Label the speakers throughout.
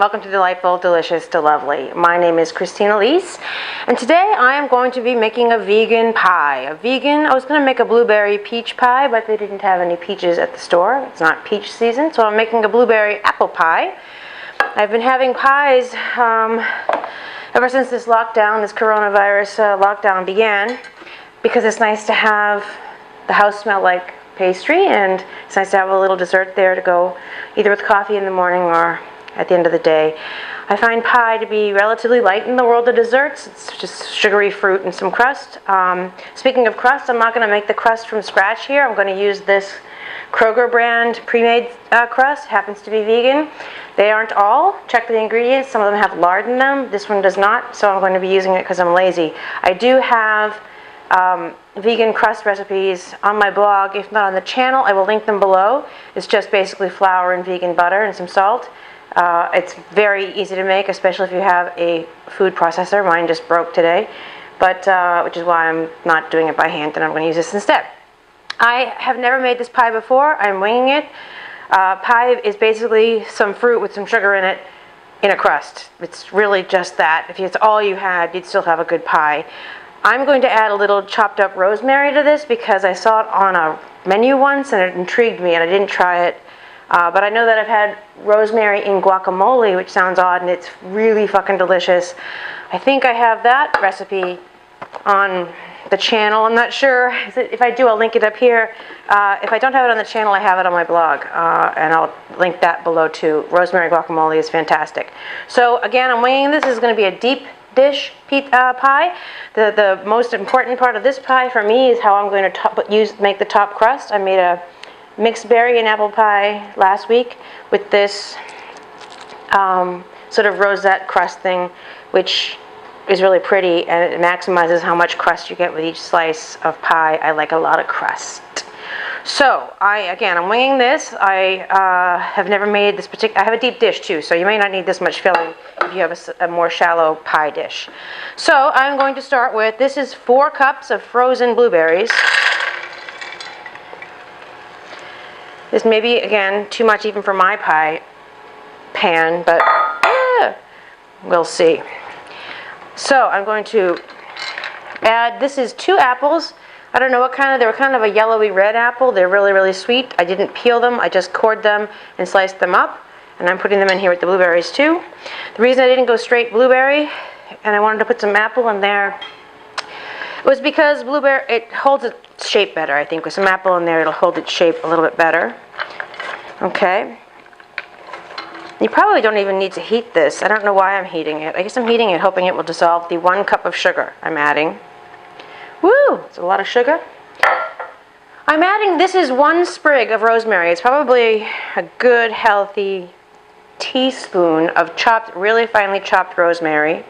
Speaker 1: welcome to Delightful, Delicious, Delovely. My name is Christina Elise, and today I am going to be making a vegan pie. I was going to make a blueberry peach pie, but they didn't have any peaches at the store. It's not peach season, so I'm making a blueberry apple pie. I've been having pies ever since this coronavirus lockdown began, because it's nice to have the house smell like pastry, and it's nice to have a little dessert there to go either with coffee in the morning or at the end of the day. I find pie to be relatively light in the world of desserts. It's just sugary fruit and some crust. Speaking of crust, I'm not going to make the crust from scratch here. I'm going to use this Kroger brand pre-made crust. It happens to be vegan. They aren't all. Check the ingredients. Some of them have lard in them. This one does not, so I'm going to be using it because I'm lazy. I do have vegan crust recipes on my blog. If not on the channel, I will link them below. It's just basically flour and vegan butter and some salt. It's very easy to make, especially if you have a food processor. Mine just broke today, but which is why I'm not doing it by hand, and I'm going to use this instead. I have never made this pie before. I'm winging it. Pie is basically some fruit with some sugar in it in a crust. It's really just that. If it's all you had, you'd still have a good pie. I'm going to add a little chopped up rosemary to this because I saw it on a menu once and it intrigued me, and I didn't try it. But I know that I've had rosemary in guacamole, which sounds odd, and it's really fucking delicious. I think I have that recipe on the channel. I'm not sure. If I do, I'll link it up here. If I don't have it on the channel, I have it on my blog, and I'll link that below too. Rosemary guacamole is fantastic. So again, I'm winging this. This is going to be a deep dish pie. The most important part of this pie for me is how I'm going to make the top crust. I made a mixed berry and apple pie last week with this sort of rosette crust thing, which is really pretty, and it maximizes how much crust you get with each slice of pie. I like a lot of crust. So I'm winging this. I have never made this I have a deep dish too, so you may not need this much filling if you have a more shallow pie dish. So I'm going to start with, this is 4 cups of frozen blueberries. This may be, again, too much even for my pie pan, but we'll see. So I'm going to add, this is 2 apples. I don't know what kind of, they were kind of a yellowy red apple. They're really, really sweet. I didn't peel them. I just cored them and sliced them up. And I'm putting them in here with the blueberries too. The reason I didn't go straight blueberry and I wanted to put some apple in there was because blueberry, it holds its shape better, I think. With some apple in there, it'll hold its shape a little bit better. Okay. You probably don't even need to heat this. I don't know why I'm heating it. I guess I'm heating it hoping it will dissolve the 1 cup of sugar I'm adding. Woo! It's a lot of sugar. I'm adding, this is 1 sprig of rosemary. It's probably a good, healthy teaspoon of really finely chopped rosemary.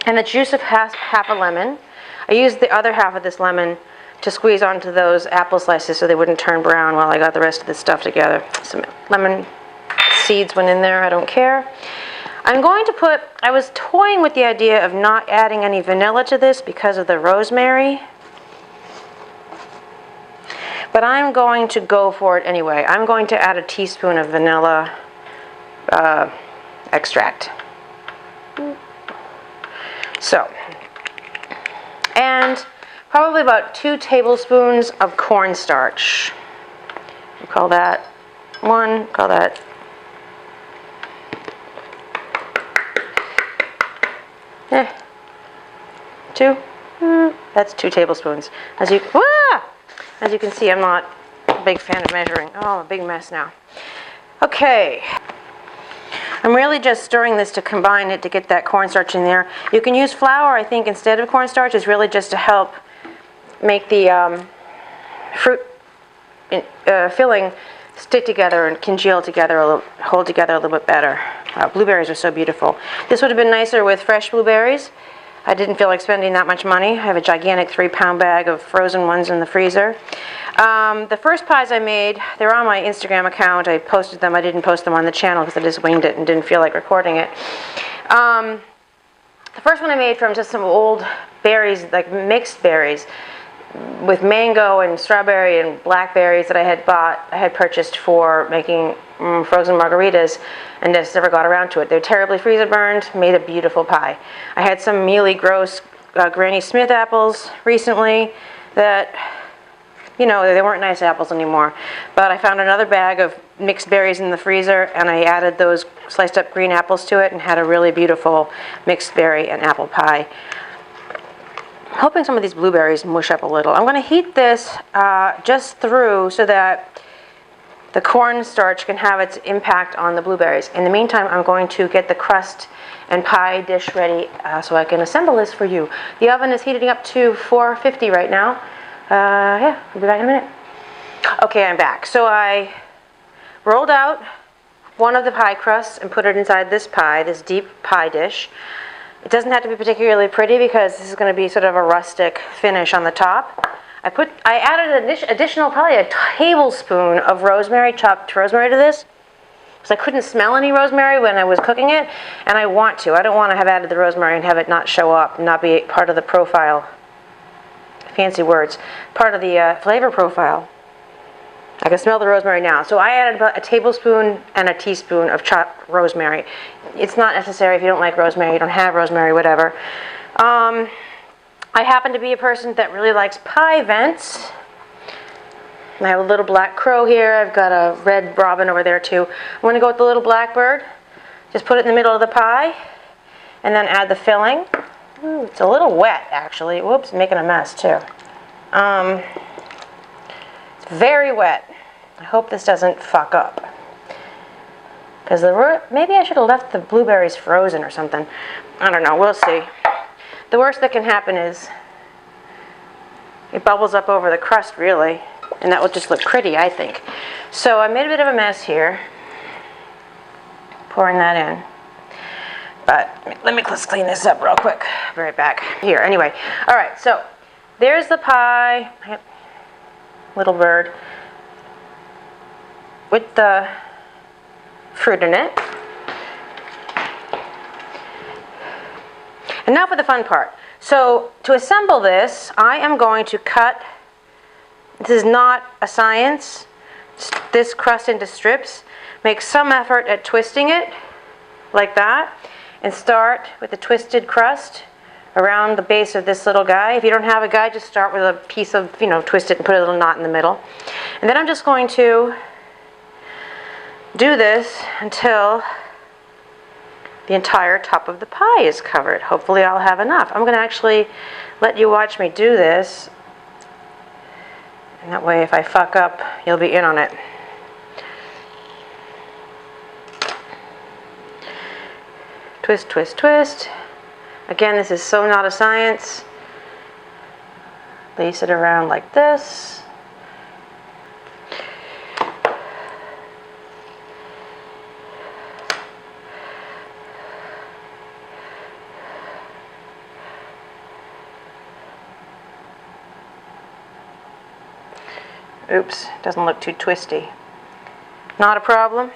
Speaker 1: And the juice of half a lemon. I used the other half of this lemon to squeeze onto those apple slices so they wouldn't turn brown while I got the rest of this stuff together. Some lemon seeds went in there, I don't care. I'm going to put, I was toying with the idea of not adding any vanilla to this because of the rosemary. But I'm going to go for it anyway. I'm going to add a teaspoon of vanilla extract. So, and probably about 2 tablespoons of cornstarch. We'll call that 1, call that 2. That's 2 tablespoons. As you can see, I'm not a big fan of measuring. Oh, I'm a big mess now. Okay. I'm really just stirring this to combine it to get that cornstarch in there. You can use flour, I think, instead of cornstarch. It's really just to help make the fruit filling stick together and congeal together, hold together a little bit better. Blueberries are so beautiful. This would have been nicer with fresh blueberries. I didn't feel like spending that much money. I have a gigantic 3-pound bag of frozen ones in the freezer. The first pies I made, they're on my Instagram account. I posted them. I didn't post them on the channel because I just winged it and didn't feel like recording it. The first one I made from just some old berries, like mixed berries. with mango and strawberry and blackberries that I had purchased for making frozen margaritas, and just never got around to it. They're terribly freezer burned, made a beautiful pie. I had some mealy, gross Granny Smith apples recently that, you know, they weren't nice apples anymore. But I found another bag of mixed berries in the freezer, and I added those sliced up green apples to it and had a really beautiful mixed berry and apple pie. I'm hoping some of these blueberries mush up a little. I'm going to heat this just through so that the cornstarch can have its impact on the blueberries. In the meantime, I'm going to get the crust and pie dish ready so I can assemble this for you. The oven is heating up to 450 right now. Yeah, I'll be back in a minute. Okay, I'm back. So I rolled out one of the pie crusts and put it inside this pie, this deep pie dish. It doesn't have to be particularly pretty because this is going to be sort of a rustic finish on the top. I added an additional, probably a tablespoon of rosemary, chopped rosemary to this, because I couldn't smell any rosemary when I was cooking it, and I want to. I don't want to have added the rosemary and have it not show up, not be part of the profile. Fancy words. Part of the flavor profile. I can smell the rosemary now. So I added about a tablespoon and a teaspoon of chopped rosemary. It's not necessary if you don't like rosemary, you don't have rosemary, whatever. I happen to be a person that really likes pie vents. I have a little black crow here. I've got a red robin over there too. I'm going to go with the little blackbird. Just put it in the middle of the pie and then add the filling. Ooh, it's a little wet actually. Whoops, making a mess too. It's very wet. I hope this doesn't fuck up. Because maybe I should have left the blueberries frozen or something. I don't know, we'll see. The worst that can happen is it bubbles up over the crust, really, and that will just look pretty, I think. So I made a bit of a mess here, pouring that in. But let me just clean this up real quick. I'll be right back. Here, anyway. All right, so there's the pie, little bird, with the fruit in it. And now for the fun part. So to assemble this, I am going to cut, this is not a science, this crust into strips. Make some effort at twisting it like that, and start with the twisted crust around the base of this little guy. If you don't have a guy, just start with a piece of, twist it and put a little knot in the middle. And then I'm just going to do this until the entire top of the pie is covered. Hopefully I'll have enough. I'm going to actually let you watch me do this. And that way if I fuck up, you'll be in on it. Twist, twist, twist. Again, this is so not a science. Lace it around like this. Oops, doesn't look too twisty. Not a problem.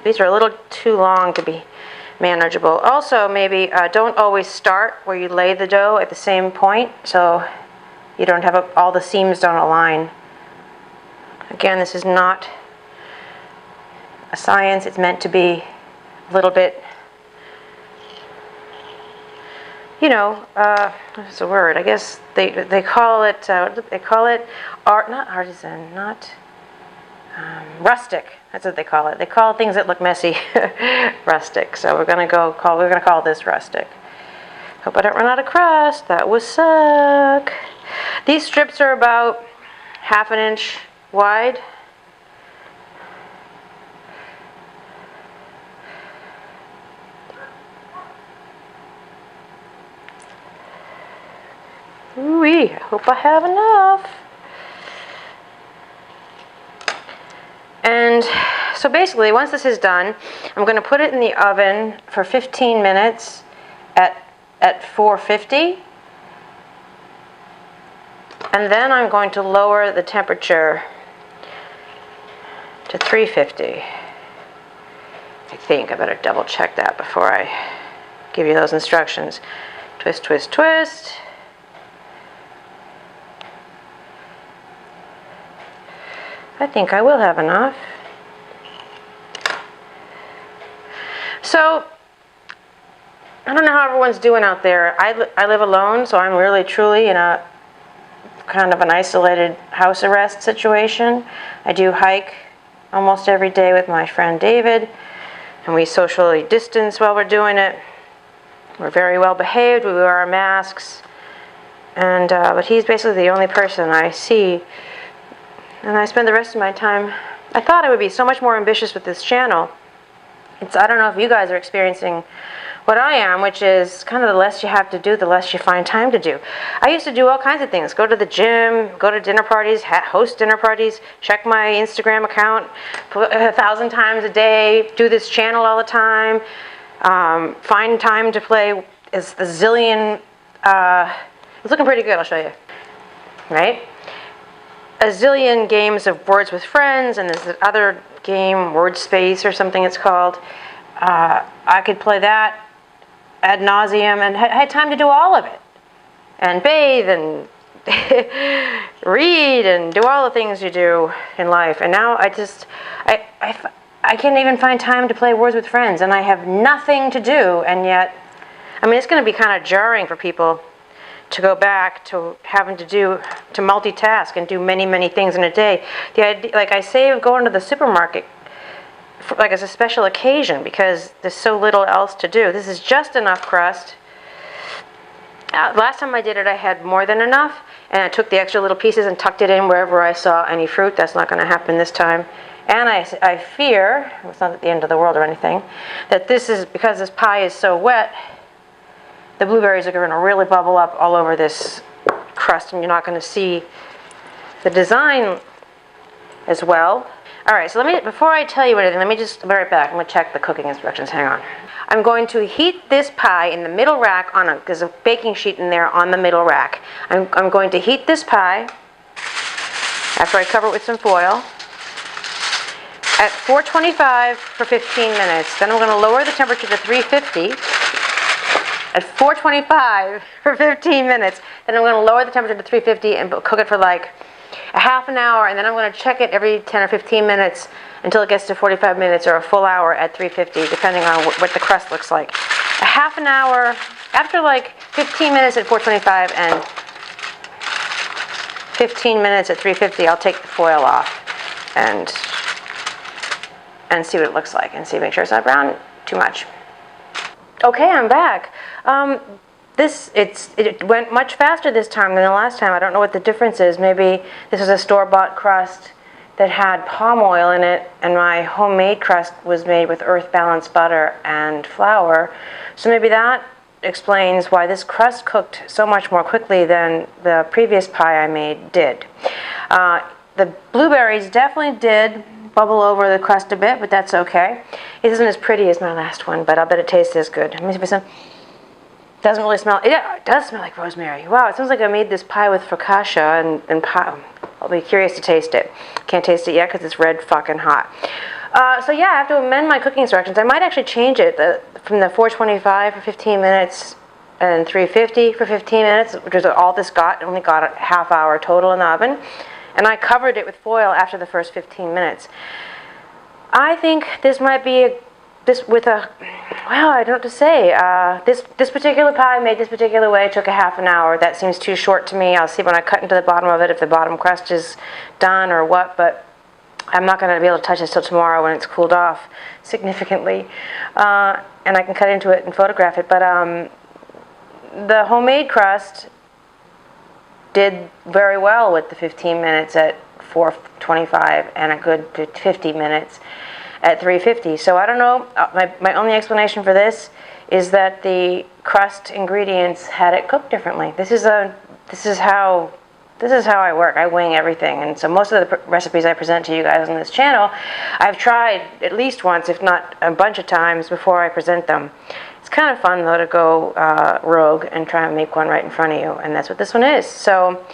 Speaker 1: These are a little too long to be manageable. Also, maybe don't always start where you lay the dough at the same point, so you don't have all the seams don't align. Again, this is not a science. It's meant to be a little bit, what's the word? I guess they call it not artisan, not rustic. That's what they call it. They call things that look messy rustic. So we're gonna call this rustic. Hope I don't run out of crust. That would suck. These strips are about 1/2 inch wide. Ooh-wee, I hope I have enough. And so basically, once this is done, I'm going to put it in the oven for 15 minutes at 450. And then I'm going to lower the temperature to 350. I think I better double check that before I give you those instructions. Twist, twist, twist. I think I will have enough. So, I don't know how everyone's doing out there. I live alone, so I'm really truly in a kind of an isolated house arrest situation. I do hike almost every day with my friend David, and we socially distance while we're doing it. We're very well behaved. We wear our masks, and but he's basically the only person I see. And I spend the rest of my time. I thought I would be so much more ambitious with this channel. I don't know if you guys are experiencing what I am, which is kind of the less you have to do, the less you find time to do. I used to do all kinds of things. Go to the gym, go to dinner parties, host dinner parties, check my Instagram account 1,000 times a day, do this channel all the time, find time to play a zillion, it's looking pretty good, I'll show you, right? A zillion games of Words with Friends, and there's this other game, Word Space or something it's called. I could play that ad nauseum, and I had time to do all of it, and bathe and read and do all the things you do in life. And now I can't even find time to play Words with Friends, and I have nothing to do. And yet, I mean, it's going to be kind of jarring for people to go back to having to multitask and do many, many things in a day. The idea, like I save going to the supermarket like as a special occasion because there's so little else to do. This is just enough crust. Last time I did it, I had more than enough, and I took the extra little pieces and tucked it in wherever I saw any fruit. That's not going to happen this time. And I fear, it's not at the end of the world or anything, that this is, because this pie is so wet, the blueberries are going to really bubble up all over this crust, and you're not going to see the design as well. All right, so before I tell you anything, let me just be right back. I'm going to check the cooking instructions. Hang on. I'm going to heat this pie in the middle rack there's a baking sheet in there on the middle rack. I'm going to heat this pie after I cover it with some foil at 425 for 15 minutes. Then I'm going to lower the temperature to 350 at 425 for 15 minutes. Then I'm going to lower the temperature to 350 and cook it for like a half an hour, and then I'm going to check it every 10 or 15 minutes until it gets to 45 minutes or a full hour at 350, depending on what the crust looks like. A half an hour, after like 15 minutes at 425 and 15 minutes at 350, I'll take the foil off and see what it looks like and make sure it's not brown too much. Okay, I'm back. It went much faster this time than the last time. I don't know what the difference is. Maybe this was a store-bought crust that had palm oil in it, and my homemade crust was made with earth-balanced butter and flour. So maybe that explains why this crust cooked so much more quickly than the previous pie I made did. The blueberries definitely did bubble over the crust a bit, but that's okay. It isn't as pretty as my last one, but I'll bet it tastes as good. Let me see if it's doesn't really smell. It does smell like rosemary. Wow, it sounds like I made this pie with focaccia and pie. I'll be curious to taste it. Can't taste it yet because it's red fucking hot. So yeah, I have to amend my cooking instructions. I might actually change it from the 425 for 15 minutes and 350 for 15 minutes, which is all this got. It only got a half hour total in the oven. And I covered it with foil after the first 15 minutes. I think this might be I don't know what to say. This particular pie made this particular way took a half an hour. That seems too short to me. I'll see when I cut into the bottom of it if the bottom crust is done or what, but I'm not going to be able to touch this till tomorrow when it's cooled off significantly. And I can cut into it and photograph it. But the homemade crust did very well with the 15 minutes at 425 and a good 50 minutes at 350. So I don't know. My only explanation for this is that the crust ingredients had it cooked differently. This is how I work. I wing everything, and so most of the recipes I present to you guys on this channel, I've tried at least once, if not a bunch of times, before I present them. It's kind of fun though to go rogue and try and make one right in front of you, and that's what this one is. So.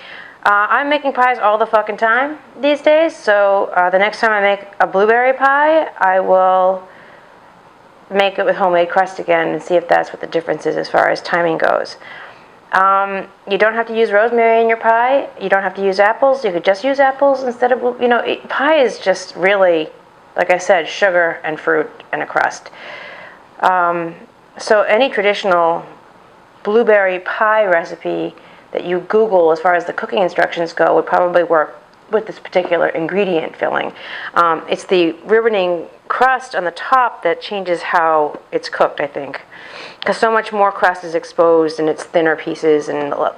Speaker 1: I'm making pies all the fucking time these days, so the next time I make a blueberry pie, I will make it with homemade crust again and see if that's what the difference is as far as timing goes. You don't have to use rosemary in your pie. You don't have to use apples. You could just use apples instead of, pie is just really, like I said, sugar and fruit and a crust. So any traditional blueberry pie recipe that you Google as far as the cooking instructions go would probably work with this particular ingredient filling. It's the ribboning crust on the top that changes how it's cooked, I think, because so much more crust is exposed and it's thinner pieces, and not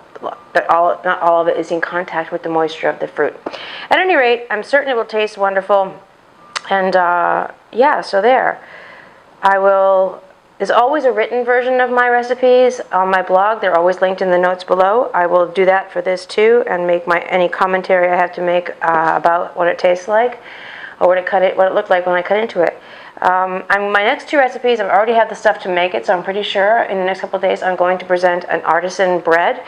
Speaker 1: all of it is in contact with the moisture of the fruit. At any rate, I'm certain it will taste wonderful, and so there. There's always a written version of my recipes on my blog. They're always linked in the notes below. I will do that for this too, and make any commentary I have to make about what it tastes like, or what it looked like when I cut into it. My next two recipes, I already have the stuff to make it, so I'm pretty sure in the next couple of days I'm going to present an artisan bread.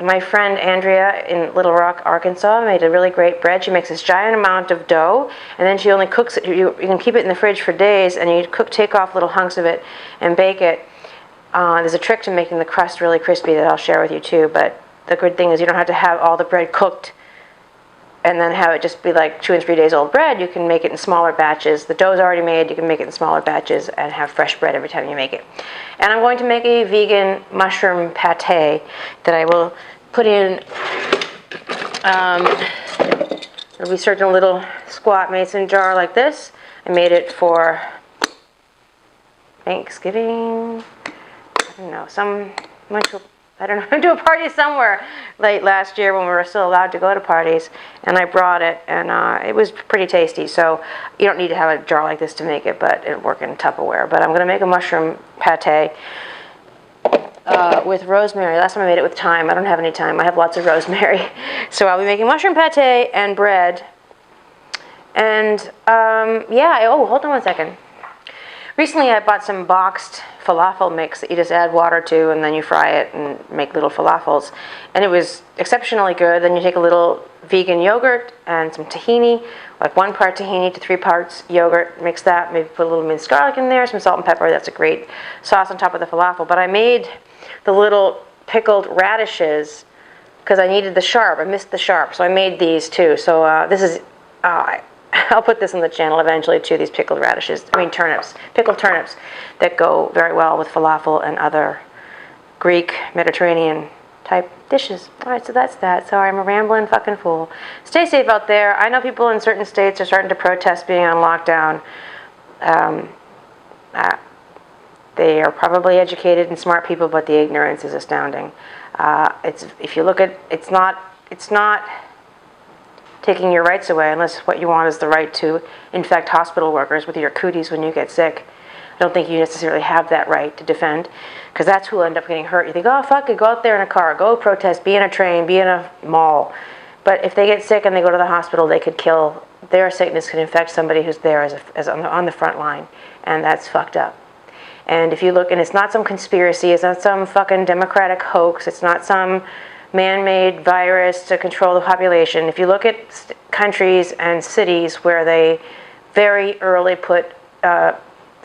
Speaker 1: My friend Andrea in Little Rock, Arkansas, made a really great bread. She makes this giant amount of dough, and then she only cooks it. You can keep it in the fridge for days, and you take off little hunks of it and bake it. There's a trick to making the crust really crispy that I'll share with you too, but the good thing is you don't have to have all the bread cooked and then have it just be like 2 and 3 days old bread. You can make it in smaller batches. The dough's already made. You can make it in smaller batches and have fresh bread every time you make it. And I'm going to make a vegan mushroom pate that I will put in. It'll be served in a little squat mason jar like this. I made it for Thanksgiving. I don't know, I don't know, to a party somewhere late last year when we were still allowed to go to parties, and I brought it, and it was pretty tasty. So you don't need to have a jar like this to make it, but it'll work in Tupperware. But I'm going to make a mushroom pate with rosemary. Last time I made it with thyme. I don't have any thyme. I have lots of rosemary. So I'll be making mushroom pate and bread. And hold on one second. Recently I bought some boxed falafel mix that you just add water to, and then you fry it and make little falafels. And it was exceptionally good. Then you take a little vegan yogurt and some tahini, like 1 part tahini to 3 parts yogurt. Mix that, maybe put a little minced garlic in there, some salt and pepper. That's a great sauce on top of the falafel. But I made the little pickled radishes because I needed the sharp. I missed the sharp, so I made these too. So this is... I'll put this on the channel eventually too, these pickled turnips, pickled turnips that go very well with falafel and other Greek, Mediterranean type dishes. All right, so that's that. Sorry, I'm a rambling fucking fool. Stay safe out there. I know people in certain states are starting to protest being on lockdown. They are probably educated and smart people, but the ignorance is astounding. If you look at, it's not taking your rights away, unless what you want is the right to infect hospital workers with your cooties when you get sick. I don't think you necessarily have that right to defend, because that's who will end up getting hurt. You think, oh, fuck it, go out there in a car, go protest, be in a train, be in a mall. But if they get sick and they go to the hospital, they could kill, their sickness could infect somebody who's there as on the front line, and that's fucked up. And if you look, and it's not some conspiracy, it's not some fucking Democratic hoax, it's not some man-made virus to control the population. If you look at countries and cities where they very early put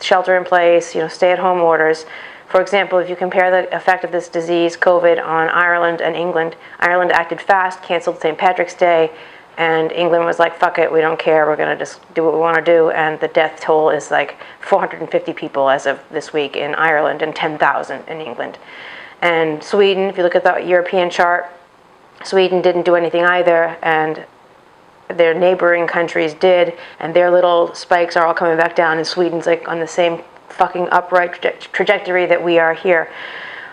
Speaker 1: shelter in place, stay-at-home orders. For example, if you compare the effect of this disease, COVID, on Ireland and England, Ireland acted fast, canceled St. Patrick's Day, and England was like, fuck it, we don't care, we're going to just do what we want to do, and the death toll is like 450 people as of this week in Ireland and 10,000 in England. And Sweden, if you look at the European chart, Sweden didn't do anything either, and their neighboring countries did, and their little spikes are all coming back down, and Sweden's like on the same fucking upright trajectory that we are here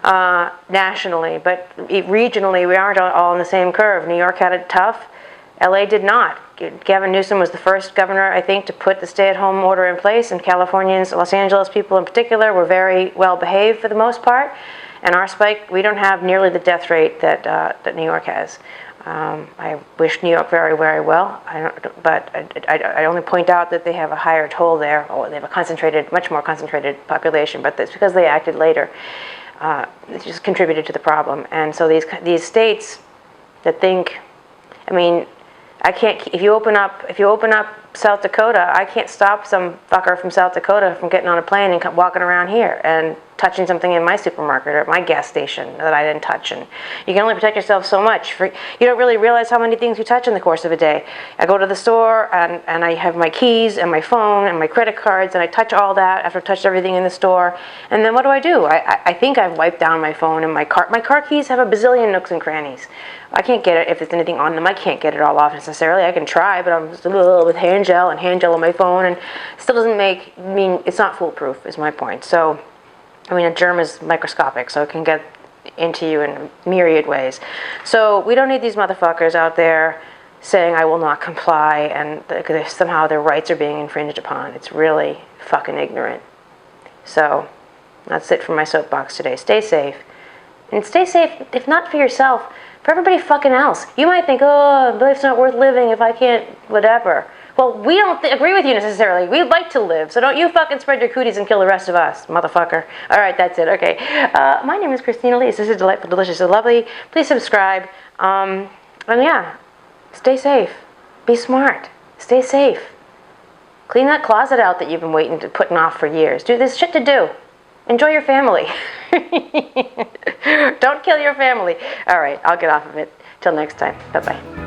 Speaker 1: nationally. But regionally, we aren't all on the same curve. New York had it tough. LA did not. Gavin Newsom was the first governor, I think, to put the stay-at-home order in place, and Californians, Los Angeles people in particular, were very well behaved for the most part. And our spike, we don't have nearly the death rate that New York has. I wish New York very, very well. I only point out that they have a higher toll there. They have a much more concentrated population, but that's because they acted later. It just contributed to the problem. And so these states that think, I mean, I can't. If you open up South Dakota, I can't stop some fucker from South Dakota from getting on a plane and walking around here and touching something in my supermarket or at my gas station that I didn't touch. And you can only protect yourself so much. You don't really realize how many things you touch in the course of a day. I go to the store and I have my keys and my phone and my credit cards, and I touch all that after I've touched everything in the store. And then what do? I think I've wiped down my phone and my car. My car keys have a bazillion nooks and crannies. I can't get it if there's anything on them. I can't get it all off necessarily. I can try, but I'm just with hand gel on my phone, and it still doesn't mean it's not foolproof, is my point. So, I mean, a germ is microscopic, so it can get into you in myriad ways. So we don't need these motherfuckers out there saying I will not comply and somehow their rights are being infringed upon. It's really fucking ignorant. So that's it for my soapbox today. Stay safe. And stay safe, if not for yourself, for everybody fucking else. You might think, oh, life's not worth living if I can't, whatever. Well, we don't agree with you necessarily. We'd like to live, so don't you fucking spread your cooties and kill the rest of us, motherfucker. All right, that's it. Okay. My name is Christina Elise. This is Delightful, Delicious, and Lovely. Please subscribe. And yeah, stay safe. Be smart. Stay safe. Clean that closet out that you've been putting off for years. There's shit to do. Enjoy your family. Don't kill your family. All right, I'll get off of it. Till next time. Bye-bye.